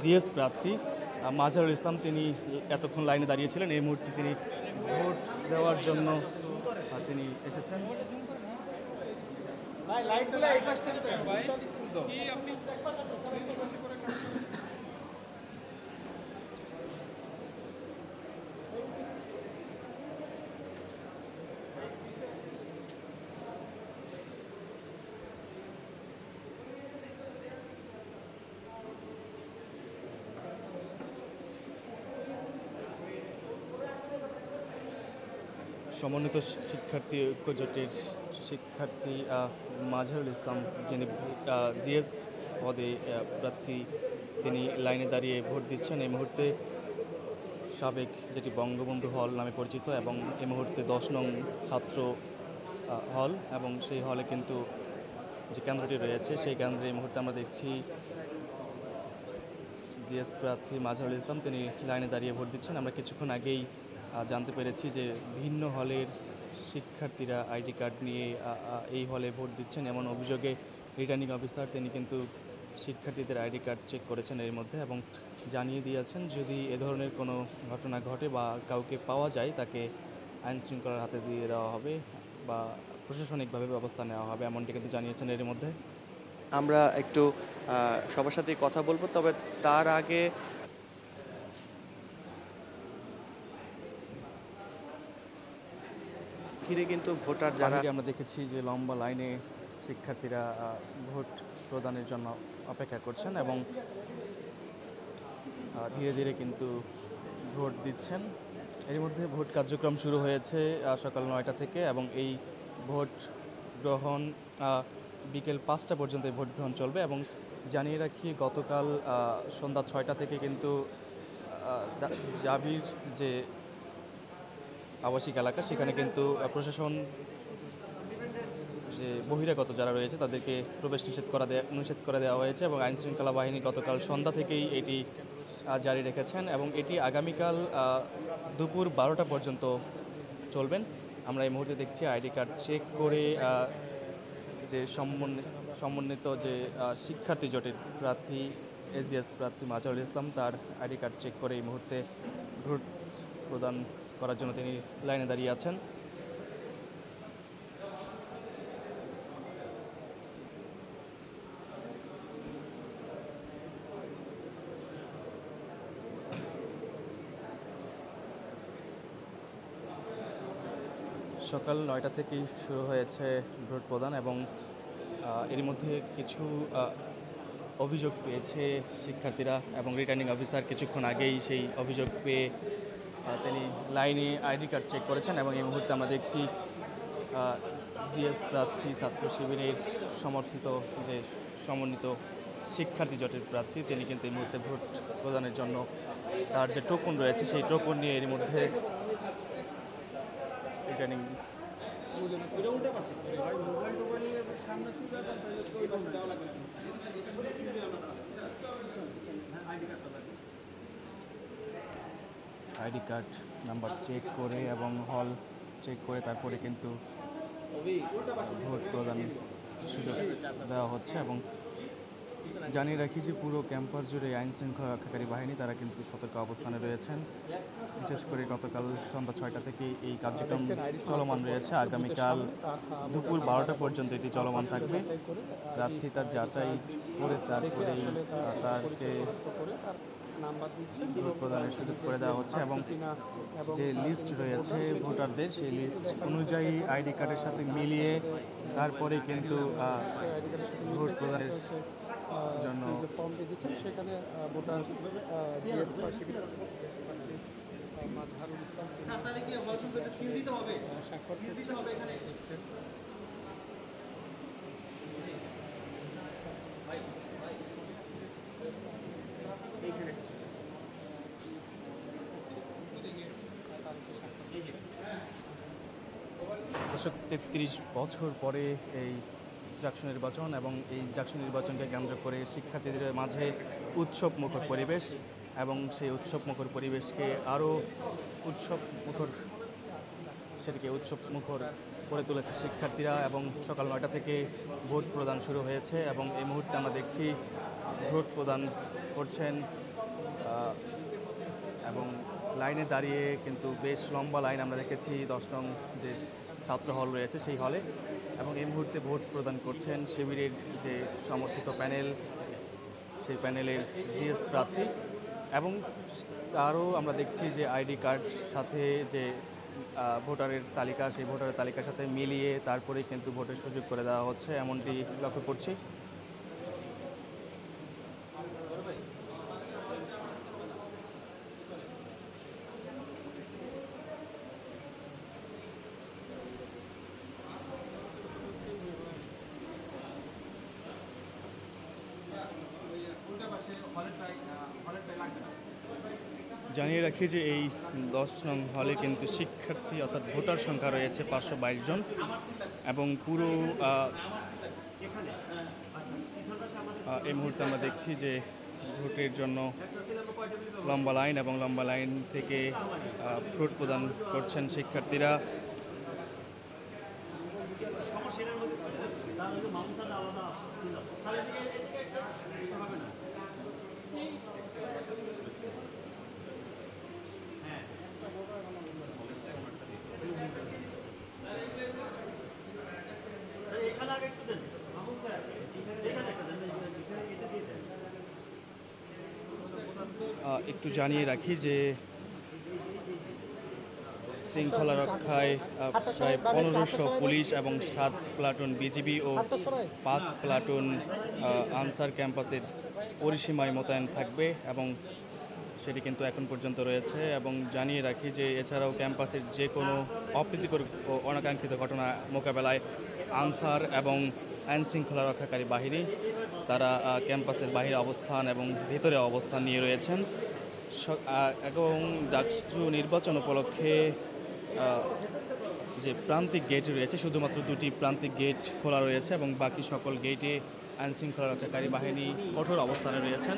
GS প্রার্থী মাজহারুল ইসলাম, তিনি এতক্ষণ লাইনে দাঁড়িয়েছিলেন। এই মুহূর্তে তিনি ভোট দেওয়ার জন্য তিনি এসেছেন। সমন্বিত শিক্ষার্থী ঐক্য জোটের শিক্ষার্থী মাজহারুল ইসলাম, যিনি জিএস পদে প্রার্থী, তিনি লাইনে দাঁড়িয়ে ভোট দিচ্ছেন। এই মুহূর্তে সাবেক যেটি বঙ্গবন্ধু হল নামে পরিচিত, এবং এই মুহূর্তে 10 নং ছাত্র হল, এবং সেই হলে কিন্তু যে কেন্দ্রটি রয়েছে সেই কেন্দ্রে এই মুহূর্তে আমরা দেখছি জিএস প্রার্থী মাজহারুল ইসলাম তিনি লাইনে দাঁড়িয়ে ভোট দিচ্ছেন। আমরা কিছুক্ষণ আগেই জানতে পেরেছি যে ভিন্ন হলের শিক্ষার্থীরা আইডি কার্ড নিয়ে এই হলে ভোট দিচ্ছেন, এমন অভিযোগে রিটার্নিং অফিসার তিনি কিন্তু শিক্ষার্থীদের আইডি কার্ড চেক করেছেন এর মধ্যে, এবং জানিয়ে দিয়েছেন যদি এ ধরনের কোনো ঘটনা ঘটে বা কাউকে পাওয়া যায় তাকে আইন শৃঙ্খলার হাতে দিয়ে দেওয়া হবে বা প্রশাসনিকভাবে ব্যবস্থা নেওয়া হবে, এমনটি কিন্তু জানিয়েছেন এর মধ্যে। আমরা একটু সবার সাথে কথা বলবো, তবে তার আগে ঘিরে কিন্তু ভোটার যারা আমরা দেখেছি যে লম্বা লাইনে শিক্ষার্থীরা ভোট প্রদানের জন্য অপেক্ষা করছেন এবং ধীরে ধীরে কিন্তু ভোট দিচ্ছেন। এর মধ্যে ভোট কার্যক্রম শুরু হয়েছে সকাল 9টা থেকে, এবং এই ভোট গ্রহণ বিকেল 5টা পর্যন্ত এই ভোট গ্রহণ চলবে। এবং জানিয়ে রাখি, গতকাল সন্ধ্যা 6টা থেকে কিন্তু জাবির যে আবাসিক এলাকা সেখানে কিন্তু প্রশাসন যে বহিরাগত যারা রয়েছে তাদেরকে প্রবেশ নিষেধ করে দেওয়া হয়েছে, এবং আইনশৃঙ্খলা বাহিনী গতকাল সন্ধ্যা থেকেই এটি জারি রেখেছেন, এবং এটি আগামীকাল দুপুর 12টা পর্যন্ত চলবেন। আমরা এই মুহূর্তে দেখছি আইডি কার্ড চেক করে যে সমন্বিত যে শিক্ষার্থী জোটের প্রার্থী এজিএস প্রার্থী মাজহারুল ইসলাম, তার আইডি কার্ড চেক করে এই মুহূর্তে ভোট প্রদান করার জন্য তিনি লাইনে দাঁড়িয়ে আছেন। সকাল 9টা থেকেই শুরু হয়েছে ভোট প্রদান, এবং এর মধ্যে কিছু অভিযোগ পেয়েছে শিক্ষার্থীরা, এবং রিটার্নিং অফিসার কিছুক্ষণ আগেই সেই অভিযোগ পেয়ে তিনি লাইনে আইডি কার্ড চেক করেছেন। এবং এই মুহূর্তে আমরা দেখছি জিএস প্রার্থী ছাত্র শিবিরের সমর্থিত যে সমন্বিত শিক্ষার্থী জোটের প্রার্থী, তিনি কিন্তু এই মুহূর্তে ভোট প্রদানের জন্য তার যে টোকন রয়েছে সেই টোকন নিয়ে এর মধ্যে returning ID card number check করে এবং হল চেক করে তারপরে কিন্তু ভোট প্রদান সুযোগ দেওয়া হচ্ছে। এবং জানিয়ে রাখি যে পুরো ক্যাম্পাস জুড়ে আইন শৃঙ্খলা রক্ষাকারী বাহিনী তারা কিন্তু সতর্ক অবস্থানে রয়েছেন। বিশেষ করে গতকাল সন্ধ্যা 6টা থেকে এই কার্যক্রম চলমান রয়েছে। আগামীকাল দুপুর 12টা পর্যন্ত এটি চলমান থাকবে। প্রার্থী তার যাচাই করে তারপরেই তাকে ভোট প্রদানের সুযোগ করে দেওয়া হচ্ছে, এবং যে লিস্ট রয়েছে ভোটারদের সেই লিস্ট অনুযায়ী আইডি কার্ডের সাথে মিলিয়ে তারপরে কিন্তু ভোট প্রদানের জন্য ফর্ম দিয়েছেন সেখানে ভোটার মাজহারুল ইসলাম স্বাক্ষর করছেন। দর্শক, 33 বছর পরে এই জাকসু নির্বাচন, এবং এই জাকসু নির্বাচনকে কেন্দ্র করে শিক্ষার্থীদের মাঝে উৎসব মুখর পরিবেশ, এবং সেই উৎসব মুখর পরিবেশকে আরও উৎসব মুখর করে তুলেছে শিক্ষার্থীরা। এবং সকাল 9টা থেকে ভোট প্রদান শুরু হয়েছে, এবং এই মুহূর্তে আমরা দেখছি ভোট প্রদান করছেন এবং লাইনে দাঁড়িয়ে কিন্তু বেশ লম্বা লাইন আমরা দেখেছি 10 নং যে ছাত্র হল রয়েছে সেই হলে, এবং এই মুহূর্তে ভোট প্রদান করছেন শিবিরের যে সমর্থিত প্যানেল, সেই প্যানেলের জিএস প্রার্থী, এবং তারও আমরা দেখছি যে আইডি কার্ড সাথে যে ভোটারের তালিকা, সেই ভোটারের তালিকার সাথে মিলিয়ে তারপরেই কিন্তু ভোটের সুযোগ করে দেওয়া হচ্ছে, এমনটি লক্ষ্য করছি। জানিয়ে রাখি যে এই 10 নং হলে কিন্তু শিক্ষার্থী অর্থাৎ ভোটার সংখ্যা রয়েছে 522 জন, এবং পুরো এই মুহূর্তে আমরা দেখছি যে ভোটের জন্য লম্বা লাইন, এবং লম্বা লাইন থেকে ভোট প্রদান করছেন শিক্ষার্থীরা। একটু জানিয়ে রাখি যে শৃঙ্খলা রক্ষায় প্রায় 1500 পুলিশ এবং 7 প্লাটুন বিজিবি ও 5 প্লাটুন আনসার ক্যাম্পাসের পরিসীমায় মোতায়েন থাকবে, এবং সেটি কিন্তু এখন পর্যন্ত রয়েছে। এবং জানিয়ে রাখি যে এছাড়াও ক্যাম্পাসের যে কোনো অপ্রীতিকর ও অনাকাঙ্ক্ষিত ঘটনা মোকাবেলায় আনসার এবং আইন শৃঙ্খলা রক্ষাকারী বাহিনী তারা ক্যাম্পাসের বাইরে অবস্থান এবং ভিতরে অবস্থান নিয়ে রয়েছেন। এবং ডাকসু নির্বাচন উপলক্ষে যে প্রান্তিক গেট রয়েছে, শুধুমাত্র 2টি প্রান্তিক গেট খোলা রয়েছে, এবং বাকি সকল গেটে আইন শৃঙ্খলা রক্ষাকারী বাহিনী কঠোর অবস্থানে রয়েছেন।